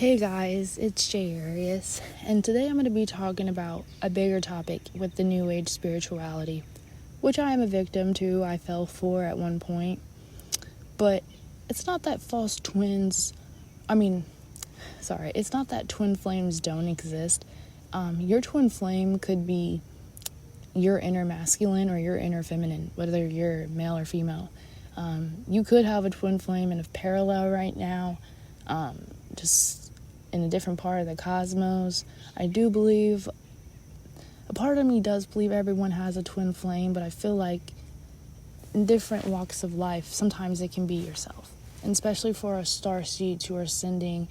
Hey guys, it's Jay Arias, and today I'm going to be talking about a bigger topic with the New Age spirituality, which I am a victim to. I fell for at one point, but it's not that it's not that twin flames don't exist. Your twin flame could be your inner masculine or your inner feminine, whether you're male or female. You could have a twin flame in a parallel right now, just in a different part of the cosmos. I do believe, a part of me does believe everyone has a twin flame, but I feel like in different walks of life, sometimes it can be yourself. And especially for us starseeds who are ascending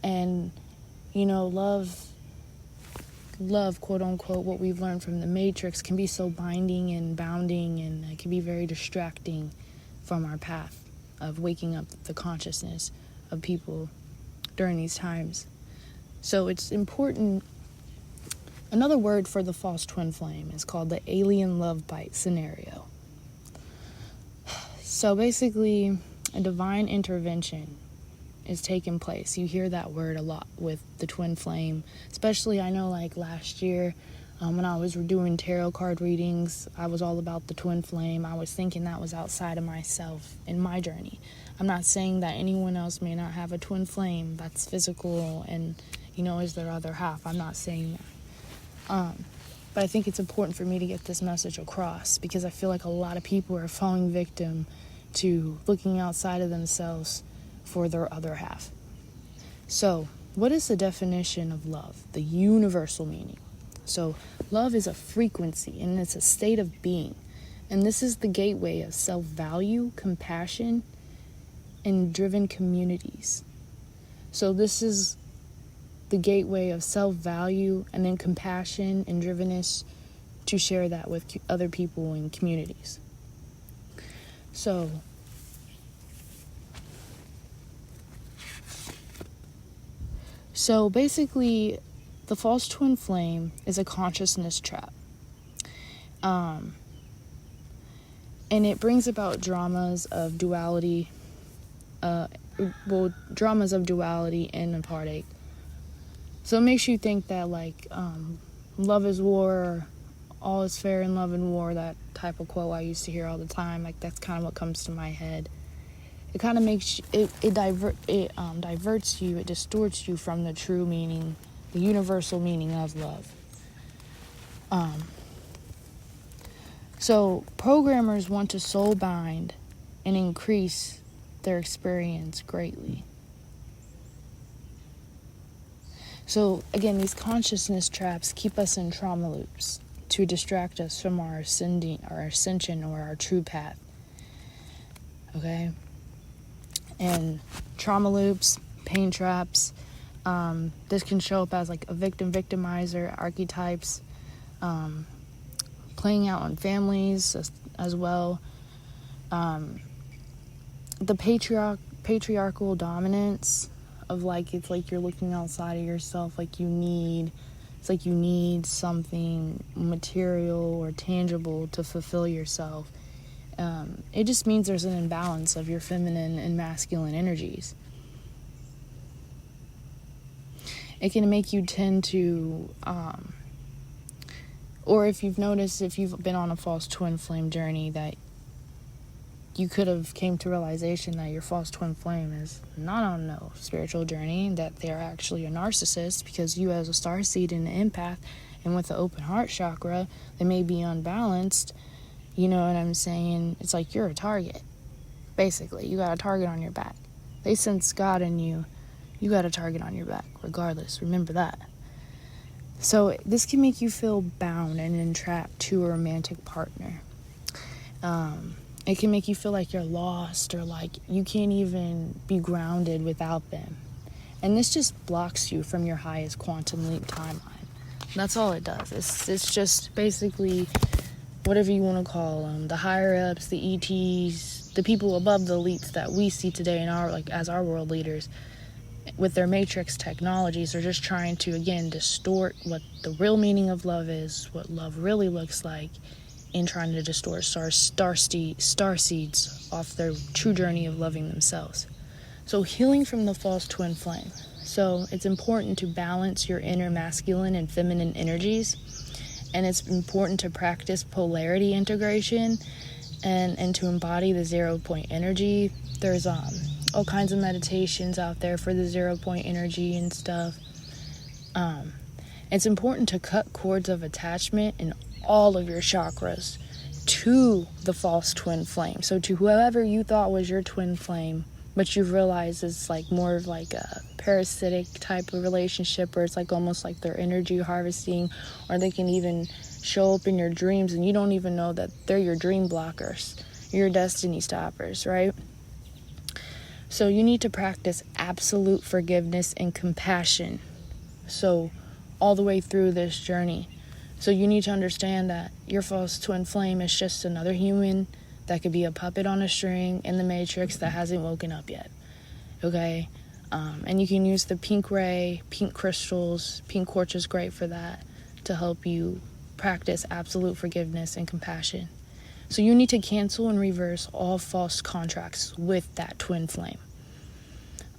and, love, quote unquote, what we've learned from the Matrix can be so binding and bounding, and it can be very distracting from our path of waking up the consciousness of people during these times. So it's important. Another word for the false twin flame is called the alien love bite scenario. So basically, a divine intervention is taking place. You hear that word a lot with the twin flame, especially I know like last year when I was doing tarot card readings, I was all about the twin flame. I was thinking that was outside of myself in my journey. I'm not saying that anyone else may not have a twin flame that's physical and, is their other half. I'm not saying that. But I think it's important for me to get this message across because I feel like a lot of people are falling victim to looking outside of themselves for their other half. So, what is the definition of love? The universal meaning. So, love is a frequency and it's a state of being. And this is the gateway of self-value, compassion, and driven communities. So this is the gateway of self-value and then compassion and drivenness to share that with other people and communities. So basically, the false twin flame is a consciousness trap. And it brings about dramas of duality and of heartache. So it makes you think that love is war, or all is fair in love and war, that type of quote I used to hear all the time. Like, that's kind of what comes to my head. It kind of makes diverts you, it distorts you from the true meaning, the universal meaning of love. So programmers want to soul bind and increase their experience greatly. So again, these consciousness traps keep us in trauma loops to distract us from our ascension or our true path. Okay? And trauma loops, pain traps, this can show up as like a victim-victimizer archetypes, playing out on families as well. The patriarchal dominance of it's like you're looking outside of yourself, you need something material or tangible to fulfill yourself. It just means there's an imbalance of your feminine and masculine energies. It can make you tend to, or if you've noticed, if you've been on a false twin flame journey, that you could have came to realization that your false twin flame is not on no spiritual journey, that they're actually a narcissist, because you as a starseed and an empath and with the open heart chakra, they may be unbalanced. You know what I'm saying? It's like you're a target. Basically, you got a target on your back. They sense God in you. You got a target on your back, regardless. Remember that. So this can make you feel bound and entrapped to a romantic partner. It can make you feel like you're lost, or like you can't even be grounded without them. And this just blocks you from your highest quantum leap timeline. That's all it does. It's just basically whatever you want to call them, the higher ups, the ETs, the people above the elites that we see today in our as our world leaders, with their matrix technologies, are just trying to again distort what the real meaning of love is, what love really looks like, and trying to distort star seeds off their true journey of loving themselves. So healing from the false twin flame. So it's important to balance your inner masculine and feminine energies, and it's important to practice polarity integration and to embody the 0 point energy. There's all kinds of meditations out there for the 0 point energy and stuff. It's important to cut cords of attachment in all of your chakras to the false twin flame. So to whoever you thought was your twin flame, but you realize it's like more of like a parasitic type of relationship, or it's like almost like they're energy harvesting, or they can even show up in your dreams and you don't even know that they're your dream blockers, your destiny stoppers, right? So you need to practice absolute forgiveness and compassion. So all the way through this journey. So you need to understand that your false twin flame is just another human that could be a puppet on a string in the matrix that hasn't woken up yet. Okay? And you can use the pink ray, pink crystals. Pink quartz is great for that, to help you practice absolute forgiveness and compassion. So you need to cancel and reverse all false contracts with that twin flame.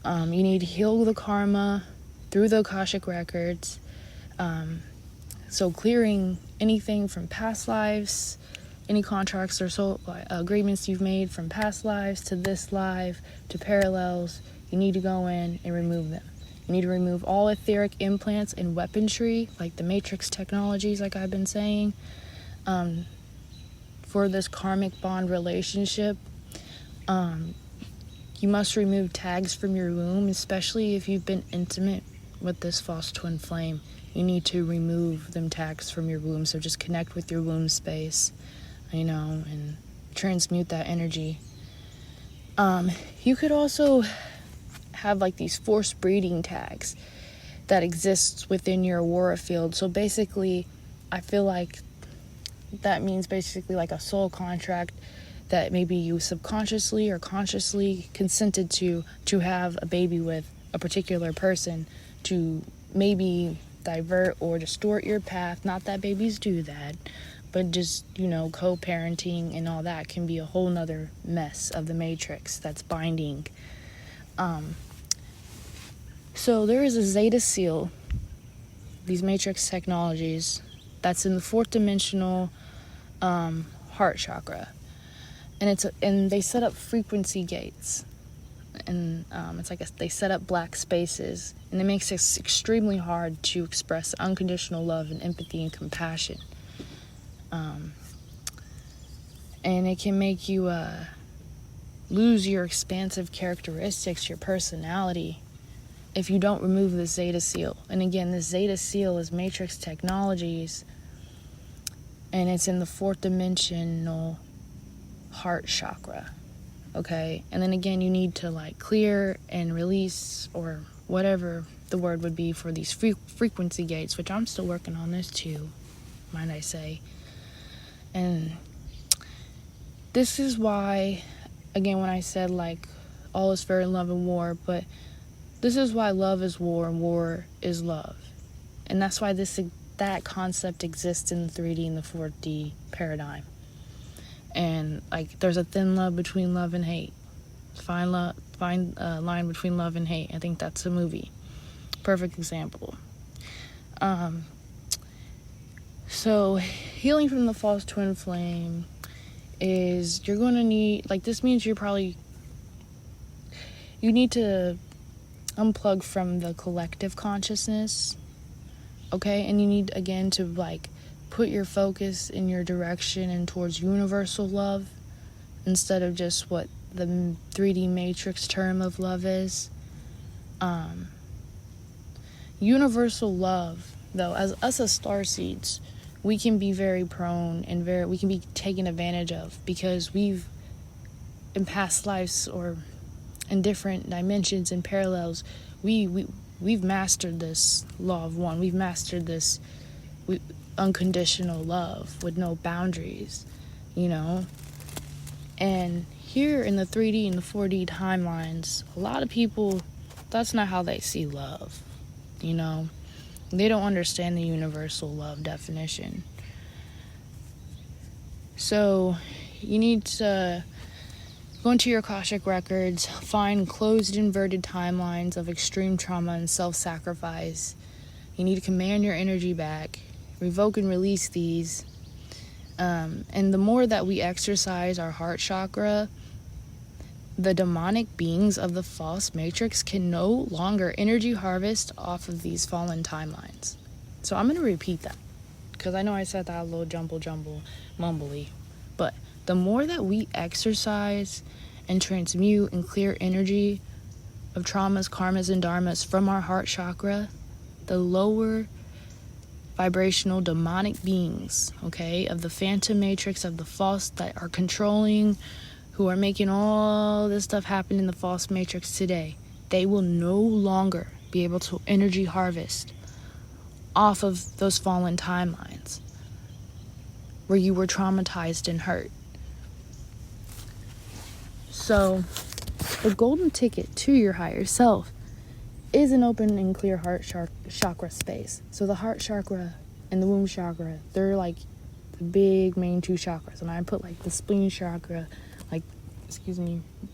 You need to heal the karma through the Akashic records. So clearing anything from past lives, any contracts or soul agreements you've made from past lives to this life to parallels, you need to go in and remove them. You need to remove all etheric implants and weaponry, like the matrix technologies, like I've been saying, for this karmic bond relationship. You must remove tags from your womb, especially if you've been intimate with this false twin flame. You need to remove them tags from your womb. So just connect with your womb space, and transmute that energy. You could also have like these forced breeding tags that exists within your aura field. So basically, I feel like that means basically like a soul contract that maybe you subconsciously or consciously consented to have a baby with a particular person to maybe divert or distort your path. Not that babies do that, but just, co-parenting and all that can be a whole nother mess of the matrix that's binding. So there is a Zeta seal, these matrix technologies, that's in the 4th dimensional heart chakra. And they set up frequency gates. And it's like they set up black spaces, and it makes it extremely hard to express unconditional love and empathy and compassion. And it can make you lose your expansive characteristics, your personality, if you don't remove the Zeta seal. And again, this Zeta seal is matrix technologies, and it's in the 4th dimensional heart chakra. Okay, and then again, you need to like clear and release, or whatever the word would be, for these frequency gates, which I'm still working on this too, might I say. And this is why, again, when I said like all is fair in love and war, but this is why love is war and war is love. And that's why that concept exists in the 3D and the 4D paradigm. And like there's a thin line between love and hate. Fine line between love and hate. I think that's a movie. Perfect example. So healing from the false twin flame is, you're going to need, like, this means you need to unplug from the collective consciousness, okay? And you need, again, to like put your focus in your direction and towards universal love instead of just what the 3D matrix term of love is. Universal love, though, as us as starseeds, we can be very prone and we can be taken advantage of, because we've, in past lives or in different dimensions and parallels, we've mastered this law of one. We've mastered this unconditional love with no boundaries, And here in the 3D and the 4D timelines, a lot of people, that's not how they see love, They don't understand the universal love definition. So you need to Go into your Akashic records, find closed inverted timelines of extreme trauma and self-sacrifice. You need to command your energy back, revoke and release these. And the more that we exercise our heart chakra, the demonic beings of the false matrix can no longer energy harvest off of these fallen timelines. So I'm going to repeat that, because I know I said that a little jumble mumbly, but the more that we exercise and transmute and clear energy of traumas, karmas, and dharmas from our heart chakra, the lower vibrational demonic beings, okay, of the phantom matrix, of the false, that are controlling, who are making all this stuff happen in the false matrix today, they will no longer be able to energy harvest off of those fallen timelines where you were traumatized and hurt. So the golden ticket to your higher self is an open and clear heart chakra space. So the heart chakra and the womb chakra, they're like the big main two chakras. And I put like the spleen chakra,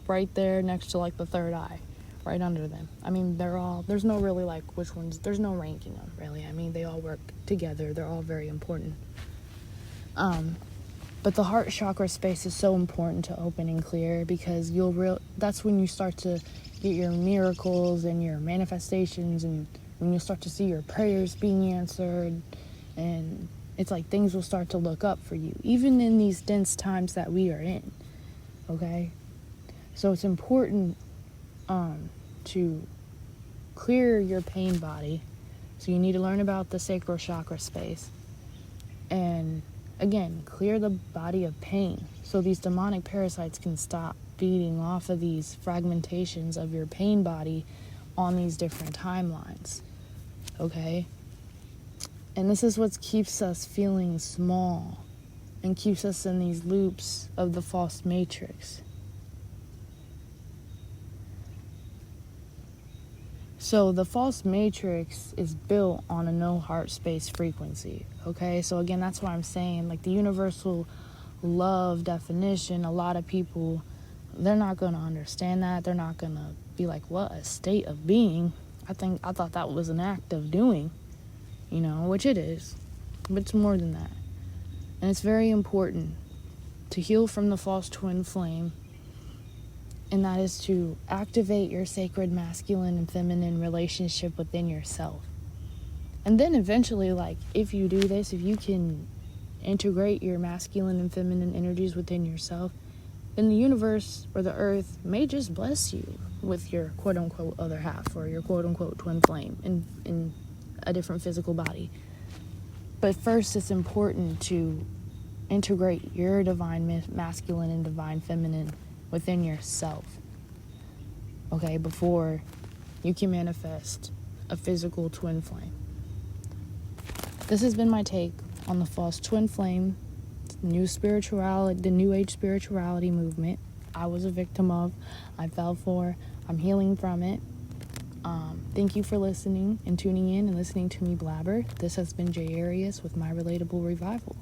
right there next to like the third eye, right under them. I mean, there's no really like which ones, there's no ranking them really. I mean, they all work together. They're all very important. But the heart chakra space is so important to open and clear, because that's when you start to get your miracles and your manifestations, and when you'll start to see your prayers being answered, and it's like things will start to look up for you, even in these dense times that we are in. Okay? So it's important to clear your pain body. So you need to learn about the sacral chakra space. And again, clear the body of pain so these demonic parasites can stop feeding off of these fragmentations of your pain body on these different timelines. Okay? And this is what keeps us feeling small and keeps us in these loops of the false matrix. So the false matrix is built on a no heart space frequency, okay? So again, that's what I'm saying. Like the universal love definition, a lot of people, they're not going to understand that. They're not going to be like, what a state of being. I thought that was an act of doing, which it is. But it's more than that. And it's very important to heal from the false twin flame. And that is to activate your sacred masculine and feminine relationship within yourself. And then eventually, like, if you do this, if you can integrate your masculine and feminine energies within yourself, then the universe or the earth may just bless you with your quote-unquote other half, or your quote-unquote twin flame in a different physical body. But first, it's important to integrate your divine masculine and divine feminine within yourself, okay, before you can manifest a physical twin flame. This has been my take on the false twin flame, the new age spirituality movement I was a victim of, I fell for, I'm healing from it. Thank you for listening and tuning in and listening to me blabber. This has been Jay Arias with My Relatable Revival.